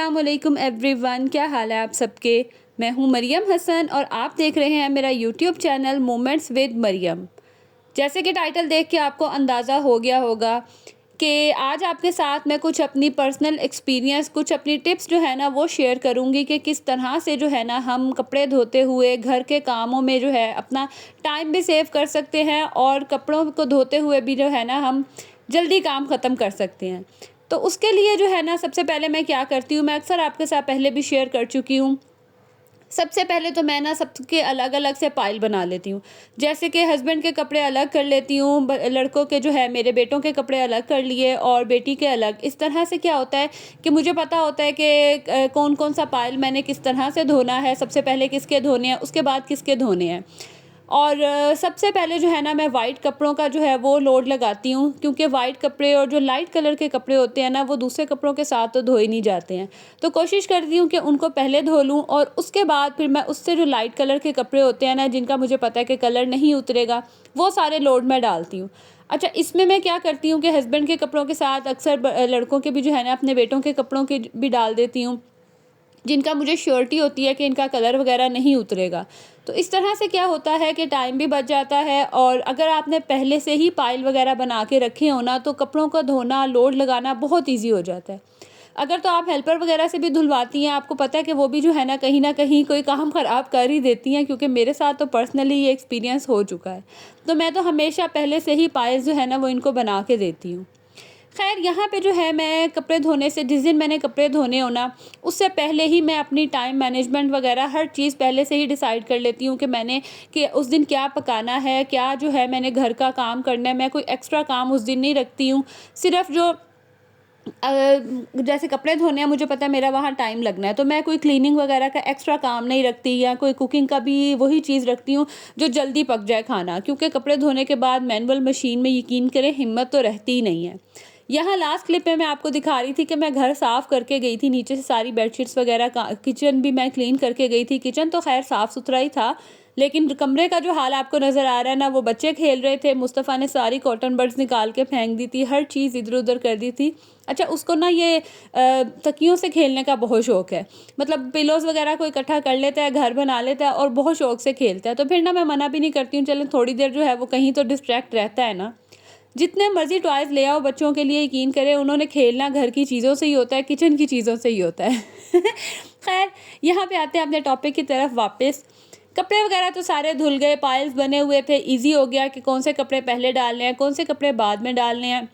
अस्सलामुअलैकुम एवरीवन, क्या हाल है आप सबके। मैं हूं मरियम हसन और आप देख रहे हैं मेरा YouTube channel moments with Mariam. जैसे कि टाइटल देख के आपको अंदाज़ा हो गया होगा कि आज आपके साथ मैं कुछ अपनी पर्सनल एक्सपीरियंस, कुछ अपनी टिप्स जो है ना वो शेयर करूंगी कि किस तरह से जो है ना हम कपड़े धोते हुए घर के कामों में जो है अपना टाइम भी सेव कर सकते हैं और कपड़ों को धोते हुए भी जो है ना हम जल्दी काम ख़त्म कर सकते हैं। तो उसके लिए जो है ना सबसे पहले मैं क्या करती हूँ, मैं अक्सर आपके साथ पहले भी शेयर कर चुकी हूँ। सबसे पहले तो मैं ना सबके अलग अलग से पाइल बना लेती हूँ। जैसे कि हस्बैंड के कपड़े अलग कर लेती हूँ, लड़कों के जो है मेरे बेटों के कपड़े अलग कर लिए और बेटी के अलग। इस तरह से क्या होता है कि मुझे पता होता है कि कौन कौन सा पाइल मैंने किस तरह से धोना है, सबसे पहले किसके धोने हैं, उसके बाद किसके धोने हैं। और सबसे पहले जो है ना मैं वाइट कपड़ों का जो है वो लोड लगाती हूँ, क्योंकि वाइट कपड़े और जो लाइट कलर के कपड़े होते हैं ना वो दूसरे कपड़ों के साथ तो धोए नहीं जाते हैं। तो कोशिश करती हूँ कि उनको पहले धो लूँ और उसके बाद फिर मैं उससे जो लाइट कलर के कपड़े होते हैं ना, जिनका मुझे पता है कि कलर नहीं उतरेगा, वो सारे लोड में डालती हूँ। अच्छा, इसमें मैं क्या करती हूँ कि हस्बैंड के कपड़ों के साथ अक्सर लड़कों के भी जो है ना अपने बेटों के कपड़ों के भी डाल देती हूँ, जिनका मुझे श्योरिटी होती है कि इनका कलर वगैरह नहीं उतरेगा। तो इस तरह से क्या होता है कि टाइम भी बच जाता है और अगर आपने पहले से ही पाइल वगैरह बना के रखे हो ना, तो कपड़ों का धोना, लोड लगाना बहुत ईजी हो जाता है। अगर तो आप हेल्पर वगैरह से भी धुलवाती हैं, आपको पता है कि वो भी जो है ना कहीं कोई काम ख़राब कर ही देती हैं, क्योंकि मेरे साथ तो पर्सनली ये एक्सपीरियंस हो चुका है। तो मैं तो हमेशा पहले से ही पाइल जो है ना वो इनको बना के देती हूँ। खैर, यहाँ पे जो है मैं कपड़े धोने से, जिस दिन मैंने कपड़े धोने हो ना, उससे पहले ही मैं अपनी टाइम मैनेजमेंट वगैरह हर चीज़ पहले से ही डिसाइड कर लेती हूँ कि उस दिन क्या पकाना है, क्या जो है मैंने घर का काम करना है। मैं कोई एक्स्ट्रा काम उस दिन नहीं रखती हूँ। सिर्फ जो जैसे कपड़े धोने हैं, मुझे पता है मेरा वहाँ टाइम लगना है, तो मैं कोई क्लीनिंग वगैरह का एक्स्ट्रा काम नहीं रखती या कोई कुकिंग का भी वही चीज़ रखती हूँ जो जल्दी पक जाए खाना, क्योंकि कपड़े धोने के बाद मैनुअल मशीन में यकीन करें हिम्मत तो रहती ही नहीं है। यहाँ लास्ट क्लिप में मैं आपको दिखा रही थी कि मैं घर साफ़ करके गई थी, नीचे से सारी बेडशीट्स वगैरह का, किचन भी मैं क्लीन करके गई थी। किचन तो खैर साफ़ सुथरा ही था, लेकिन कमरे का जो हाल आपको नज़र आ रहा है ना, वो बच्चे खेल रहे थे। मुस्तफ़ा ने सारी कॉटन बड्स निकाल के फेंक दी थी, हर चीज़ इधर उधर कर दी थी। अच्छा, उसको ना ये तकियों से खेलने का बहुत शौक़ है, मतलब पिलोज़ वगैरह को इकट्ठा कर लेता है, घर बना लेता है और बहुत शौक़ से खेलता है। तो फिर ना मैं मना भी नहीं करती हूँ, चलें थोड़ी देर जो है वो कहीं तो डिस्ट्रैक्ट रहता है ना। जितने मर्ज़ी टॉयज़ ले आओ बच्चों के लिए, यकीन करें उन्होंने खेलना घर की चीज़ों से ही होता है, किचन की चीज़ों से ही होता है। खैर, यहाँ पे आते हैं अपने टॉपिक की तरफ वापस। कपड़े वगैरह तो सारे धुल गए, पाइल्स बने हुए थे, ईज़ी हो गया कि कौन से कपड़े पहले डालने हैं, कौन से कपड़े बाद में डालने हैं।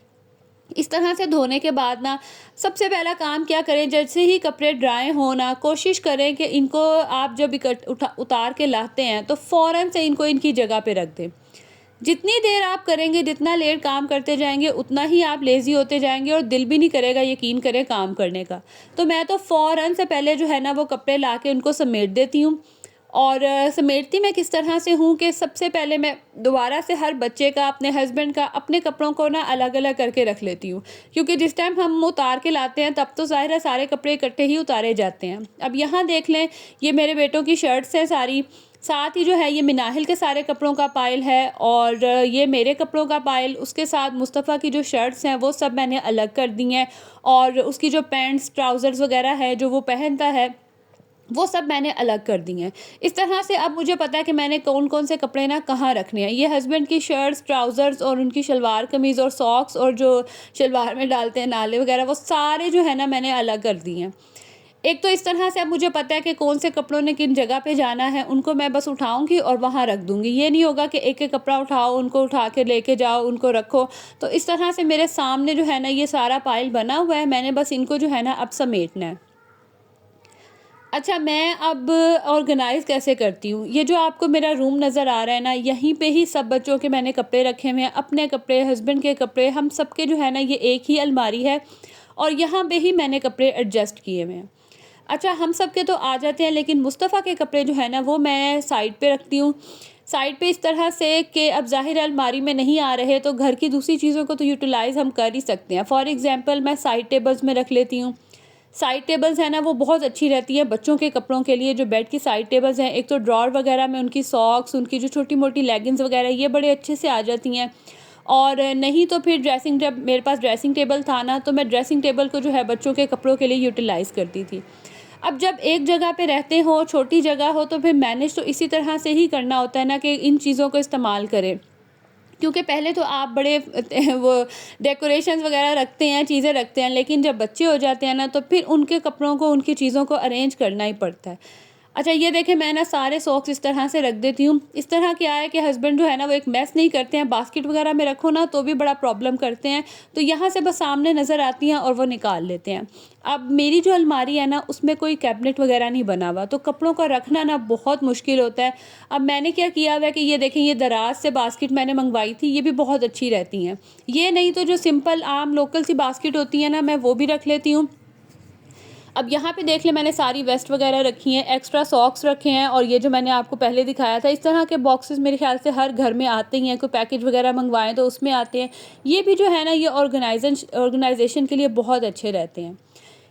इस तरह से धोने के बाद ना सबसे पहला काम क्या करें, जैसे ही कपड़े ड्राई हो ना, कोशिश करें कि इनको आप जब उतार के लाते हैं तो फ़ौरन से इनको इनकी जगह पे रख दें। जितनी देर आप करेंगे, जितना लेट काम करते जाएंगे, उतना ही आप लेज़ी होते जाएंगे और दिल भी नहीं करेगा यकीन करें काम करने का। तो मैं तो फ़ौरन से पहले जो है ना वो कपड़े ला के उनको समेट देती हूँ। और समेटती मैं किस तरह से हूँ कि सबसे पहले मैं दोबारा से हर बच्चे का, अपने हस्बैंड का, अपने कपड़ों को ना अलग अलग करके रख लेती हूँ, क्योंकि जिस टाइम हम उतार के लाते हैं तब तो ज़ाहिर है सारे कपड़े इकट्ठे ही उतारे जाते हैं। अब यहाँ देख लें, ये मेरे बेटों की शर्ट्स हैं सारी, साथ ही जो है ये मिनाहिल के सारे कपड़ों का पाइल है और ये मेरे कपड़ों का पाइल, उसके साथ मुस्तफ़ा की जो शर्ट्स हैं वो सब मैंने अलग कर दी हैं और उसकी जो पैंट्स, ट्राउज़र्स वगैरह है जो वो पहनता है, वो सब मैंने अलग कर दी हैं। इस तरह से अब मुझे पता है कि मैंने कौन-कौन से कपड़े ना कहाँ रखने हैं। ये हस्बैंड की शर्ट्स, ट्राउज़र्स और उनकी शलवार कमीज़ और सॉक्स और जो शलवार में डालते हैं नाले वगैरह, वो सारे जो है ना मैंने अलग कर दिए हैं। एक तो इस तरह से अब मुझे पता है कि कौन से कपड़ों ने किन जगह पे जाना है, उनको मैं बस उठाऊँगी और वहाँ रख दूँगी। ये नहीं होगा कि एक-एक कपड़ा उठाओ, उनको उठा के लेके जाओ, उनको रखो। तो इस तरह से मेरे सामने जो है ना ये सारा पाइल बना हुआ है, मैंने बस इनको जो है ना अब समेटना है। अच्छा, मैं अब ऑर्गेनाइज़ कैसे करती हूँ, ये जो आपको मेरा रूम नज़र आ रहा है ना, यहीं पे ही सब बच्चों के मैंने कपड़े रखे हुए हैं, अपने कपड़े, हस्बैंड के कपड़े, हम सब के जो है ना ये एक ही अलमारी है और यहाँ पे ही मैंने कपड़े एडजस्ट किए हुए हैं। अच्छा, हम सब के तो आ जाते हैं, लेकिन मुस्तफ़ा के कपड़े जो है ना वो मैं साइड पे रखती हूँ। साइड पे इस तरह से कि अब ज़ाहिर है अलमारी में नहीं आ रहे तो घर की दूसरी चीज़ों को तो यूटिलाइज़ हम कर ही सकते हैं। फॉर एग्ज़ाम्पल मैं साइड टेबल्स में रख लेती हूँ। साइड टेबल्स है ना वो बहुत अच्छी रहती है बच्चों के कपड़ों के लिए। जो बेड की साइड टेबल्स हैं, एक तो ड्रॉर वगैरह में उनकी सॉक्स, उनकी जो छोटी मोटी लेगिंग्स वगैरह, ये बड़े अच्छे से आ जाती हैं। और नहीं तो फिर मेरे पास ड्रेसिंग टेबल था ना, तो मैं ड्रेसिंग टेबल को जो है बच्चों के कपड़ों के लिए यूटिलाइज़ करती थी। अब जब एक जगह पे रहते हो, छोटी जगह हो, तो फिर मैनेज तो इसी तरह से ही करना होता है ना कि इन चीज़ों को इस्तेमाल करें। क्योंकि पहले तो आप बड़े वो डेकोरेशंस वगैरह रखते हैं, चीज़ें रखते हैं, लेकिन जब बच्चे हो जाते हैं ना, तो फिर उनके कपड़ों को, उनकी चीज़ों को अरेंज करना ही पड़ता है। अच्छा, ये देखें, मैं ना सारे सॉक्स इस तरह से रख देती हूँ। इस तरह क्या है कि हस्बैंड जो है ना वो एक मैस नहीं करते हैं, बास्केट वगैरह में रखो ना तो भी बड़ा प्रॉब्लम करते हैं, तो यहाँ से बस सामने नज़र आती हैं और वो निकाल लेते हैं। अब मेरी जो अलमारी है ना उसमें कोई कैबिनेट वगैरह नहीं बना हुआ, तो कपड़ों का रखना ना बहुत मुश्किल होता है। अब मैंने क्या किया हुआ है कि ये देखें, ये दराज से बास्केट मैंने मंगवाई थी, ये भी बहुत अच्छी रहती हैं। ये नहीं तो जो सिंपल आम लोकल सी बास्केट होती है ना, मैं वो भी रख लेती हूँ। अब यहाँ पे देख ले, मैंने सारी वेस्ट वगैरह रखी हैं, एक्स्ट्रा सॉक्स रखे हैं, और ये जो मैंने आपको पहले दिखाया था, इस तरह के बॉक्सेस मेरे ख्याल से हर घर में आते ही हैं, कोई पैकेज वगैरह मंगवाएं तो उसमें आते हैं। ये भी जो है ना, ये ऑर्गेनाइजेशन के लिए बहुत अच्छे रहते हैं।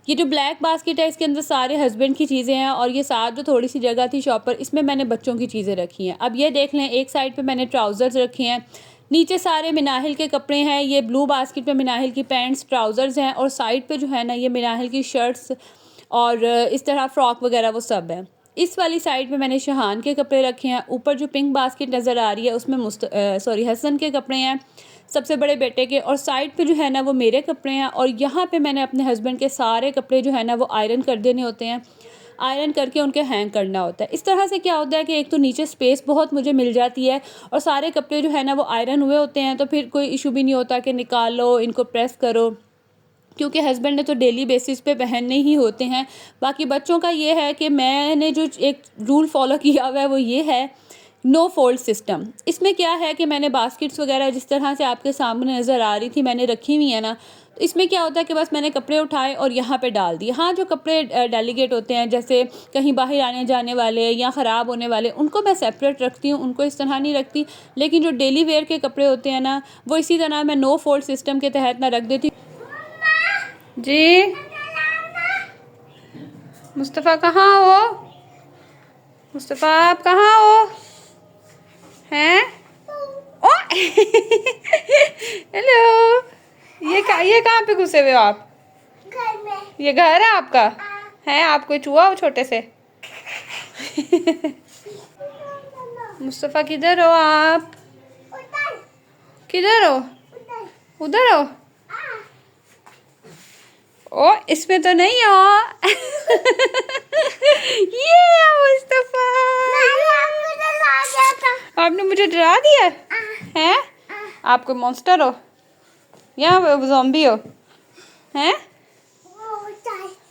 ये जो ब्लैक बास्केट है, इसके अंदर सारे हस्बैंड की चीज़ें हैं, और ये साथ जो थोड़ी सी जगह थी शॉप पर, इसमें मैंने बच्चों की चीज़ें रखी हैं। अब ये देख लें, एक साइड पे मैंने ट्राउज़र्स रखे हैं, नीचे सारे मिनाहिल के कपड़े हैं। ये ब्लू बास्केट पे मिनाहिल की पैंट्स, ट्राउज़र्स हैं, और साइड पे जो है ना ये मिनाहिल की शर्ट्स और इस तरह फ्रॉक वगैरह वो सब है। इस वाली साइड पे मैंने शहान के कपड़े रखे हैं। ऊपर जो पिंक बास्केट नज़र आ रही है उसमें हसन के कपड़े हैं, सबसे बड़े बेटे के, और साइड पे जो है ना वो मेरे कपड़े हैं। और यहाँ पे मैंने अपने हस्बैंड के सारे कपड़े जो है ना वो आयरन कर देने होते हैं, आयरन करके उनके हैंग करना होता है। इस तरह से क्या होता है कि एक तो नीचे स्पेस बहुत मुझे मिल जाती है, और सारे कपड़े जो है ना वो आयरन हुए होते हैं, तो फिर कोई इशू भी नहीं होता कि निकालो, इनको प्रेस करो, क्योंकि हस्बैंड ने तो डेली बेसिस पे पहनने ही होते हैं। बाकी बच्चों का ये है कि मैंने जो एक रूल फॉलो किया हुआ है वो ये है, नो फोल्ड सिस्टम। इसमें क्या है कि मैंने बास्केट्स वगैरह जिस तरह से आपके सामने नज़र आ रही थी मैंने रखी हुई है ना, तो इसमें क्या होता है कि बस मैंने कपड़े उठाए और यहाँ पे डाल दिए। हाँ, जो कपड़े डेलीकेट होते हैं, जैसे कहीं बाहर आने जाने वाले या ख़राब होने वाले, उनको मैं सेपरेट रखती हूँ, उनको इस तरह नहीं रखती। लेकिन जो डेली वेयर के कपड़े होते हैं ना, वो इसी तरह मैं नो फोल्ड सिस्टम के तहत ना रख देती। जी मुस्तफ़ा कहाँ हो? मुस्तफ़ा आप कहाँ हो? हैं? ओ हेलो, ये कहाँ पे घुसे हुए हो आप? घर में। ये घर है आपका? है आप कोई चूहा हो छोटे से? मुस्तफ़ा किधर हो आप? किधर हो? उधर हो? ओ इसमें तो नहीं हो। ये मुस्तफा, आपने मुझे डरा दिया है? आप कोई मॉन्स्टर हो या ज़ॉम्बी हो? हैं?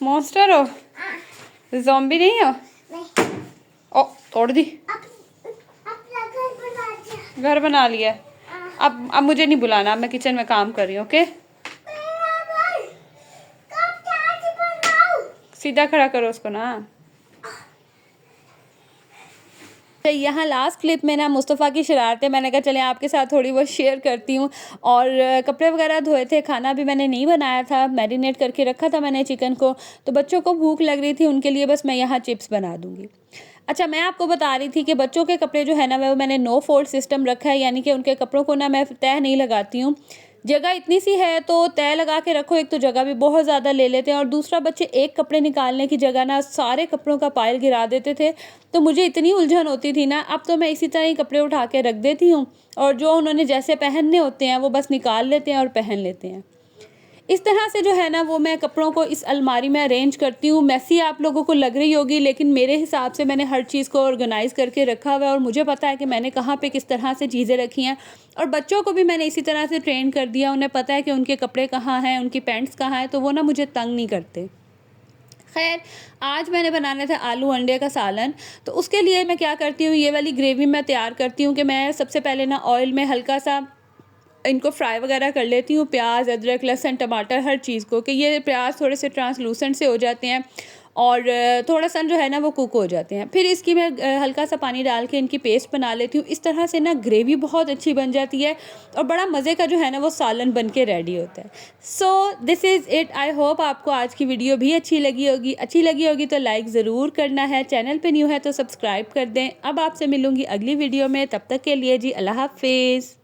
मॉन्स्टर हो, ज़ॉम्बी नहीं हो? ओ तोड़ दी, घर बना लिया। अब मुझे नहीं बुलाना, मैं किचन में काम कर रही हूँ। ओके, सीधा खड़ा करो उसको ना। यहाँ लास्ट क्लिप में ना मुस्तफ़ा की शरारतें मैंने कहा चले आपके साथ थोड़ी बहुत शेयर करती हूँ। और कपड़े वगैरह धोए थे, खाना भी मैंने नहीं बनाया था, मैरिनेट करके रखा था मैंने चिकन को, तो बच्चों को भूख लग रही थी, उनके लिए बस मैं यहाँ चिप्स बना दूँगी। अच्छा, मैं आपको बता रही थी कि बच्चों के कपड़े जो है ना वो मैंने नो फोल्ड सिस्टम रखा है, यानी कि उनके कपड़ों को ना मैं तह नहीं लगाती हूँ। जगह इतनी सी है तो तय लगा के रखो, एक तो जगह भी बहुत ज़्यादा ले लेते हैं, और दूसरा बच्चे एक कपड़े निकालने की जगह ना सारे कपड़ों का पायल गिरा देते थे, तो मुझे इतनी उलझन होती थी ना। अब तो मैं इसी तरह ही कपड़े उठा के रख देती हूँ, और जो उन्होंने जैसे पहनने होते हैं वो बस निकाल लेते हैं और पहन लेते हैं। इस तरह से जो है ना वो मैं कपड़ों को इस अलमारी में अरेंज करती हूँ। मैसी आप लोगों को लग रही होगी, लेकिन मेरे हिसाब से मैंने हर चीज़ को ऑर्गेनाइज़ करके रखा हुआ है, और मुझे पता है कि मैंने कहाँ पे किस तरह से चीज़ें रखी हैं। और बच्चों को भी मैंने इसी तरह से ट्रेन कर दिया, उन्हें पता है कि उनके कपड़े कहाँ हैं, उनकी पैंट्स कहाँ हैं, तो वो ना मुझे तंग नहीं करते। खैर, आज मैंने बनाना था आलू अंडे का सालन, तो उसके लिए मैं क्या करती हूँ, ये वाली ग्रेवी मैं तैयार करती हूँ कि मैं सबसे पहले ना ऑयल में हल्का सा इनको फ्राई वगैरह कर लेती हूँ, प्याज, अदरक, लहसुन, टमाटर, हर चीज़ को, कि ये प्याज थोड़े से ट्रांसलूसेंट से हो जाते हैं और थोड़ा सा जो है ना वो कुक हो जाते हैं। फिर इसकी मैं हल्का सा पानी डाल के इनकी पेस्ट बना लेती हूँ। इस तरह से ना ग्रेवी बहुत अच्छी बन जाती है और बड़ा मज़े का जो है ना वो सालन बन के रेडी होता है। So this is it. I hope आपको आज की वीडियो भी अच्छी लगी होगी तो लाइक ज़रूर करना है, चैनल पे न्यू है तो सब्सक्राइब कर दें। अब आपसे मिलूँगी अगली वीडियो में, तब तक के लिए जी अल्लाह हाफिज़।